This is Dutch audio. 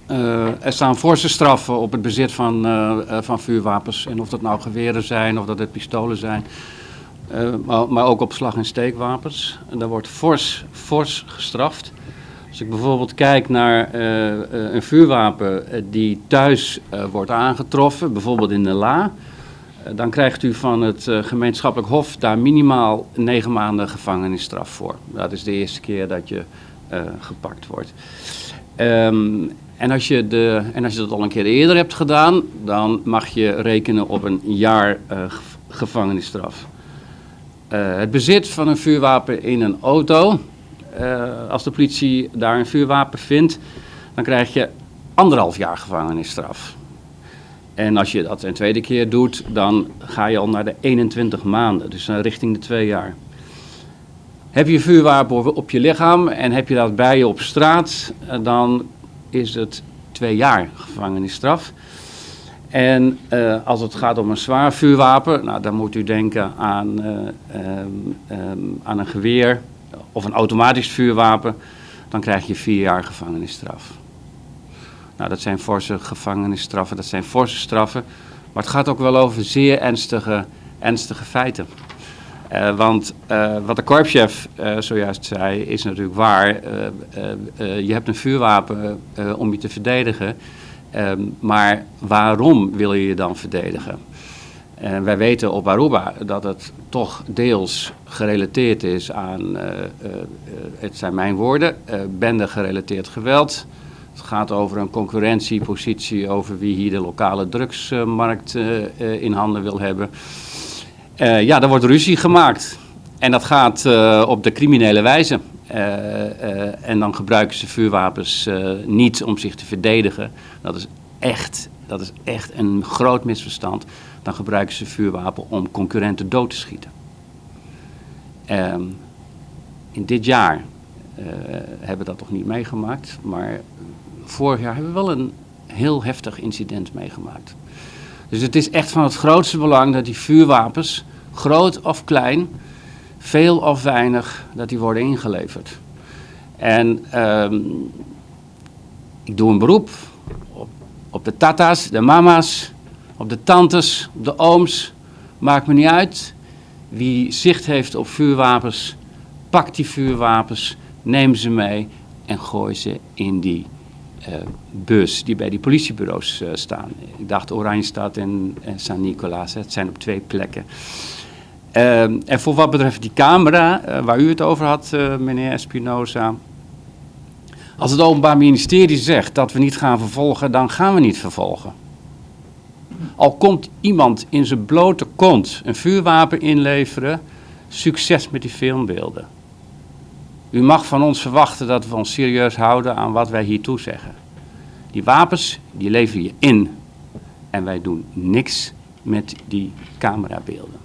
Er staan forse straffen op het bezit van vuurwapens. En of dat nou geweren zijn, of dat het pistolen zijn. Maar ook op slag- en steekwapens. En daar wordt fors gestraft. Als ik bijvoorbeeld kijk naar een vuurwapen die thuis wordt aangetroffen, bijvoorbeeld in de La, dan krijgt u van het gemeenschappelijk hof daar minimaal 9 maanden gevangenisstraf voor. Dat is de eerste keer dat je gepakt wordt. En als je dat al een keer eerder hebt gedaan, dan mag je rekenen op een jaar gevangenisstraf. Het bezit van een vuurwapen in een auto, als de politie daar een vuurwapen vindt, dan krijg je 1,5 jaar gevangenisstraf. En als je dat een tweede keer doet, dan ga je al naar de 21 maanden, dus richting de 2 jaar. Heb je een vuurwapen op je lichaam en heb je dat bij je op straat, dan is het 2 jaar gevangenisstraf. En als het gaat om een zwaar vuurwapen, nou, dan moet u denken aan een geweer of een automatisch vuurwapen, dan krijg je 4 jaar gevangenisstraf. Nou, dat zijn forse gevangenisstraffen, dat zijn forse straffen, maar het gaat ook wel over zeer ernstige feiten. Want wat de korpschef zojuist zei is natuurlijk waar. Je hebt een vuurwapen om je te verdedigen, maar waarom wil je je dan verdedigen? Wij weten op Aruba dat het toch deels gerelateerd is aan, het zijn mijn woorden, bende gerelateerd geweld. Het gaat over een concurrentiepositie, over wie hier de lokale drugsmarkt in handen wil hebben. Ja, er wordt ruzie gemaakt. En dat gaat op de criminele wijze. En dan gebruiken ze vuurwapens niet om zich te verdedigen. Dat is echt een groot misverstand. Dan gebruiken ze vuurwapen om concurrenten dood te schieten. In dit jaar hebben we dat nog niet meegemaakt. Maar vorig jaar hebben we wel een heel heftig incident meegemaakt. Dus het is echt van het grootste belang dat die vuurwapens, groot of klein, veel of weinig, dat die worden ingeleverd. En ik doe een beroep op de tata's, de mama's, op de tantes, op de ooms. Maakt me niet uit. Wie zicht heeft op vuurwapens, pak die vuurwapens, neem ze mee en gooi ze in die bus die bij die politiebureaus staan. Ik dacht Oranjestad en San-Nicolaas, het zijn op 2 plekken. En voor wat betreft die camera, waar u het over had, meneer Espinosa. Als het Openbaar Ministerie zegt dat we niet gaan vervolgen, dan gaan we niet vervolgen. Al komt iemand in zijn blote kont een vuurwapen inleveren, succes met die filmbeelden. U mag van ons verwachten dat we ons serieus houden aan wat wij hier toezeggen. Die wapens, die lever je in. En wij doen niks met die camerabeelden.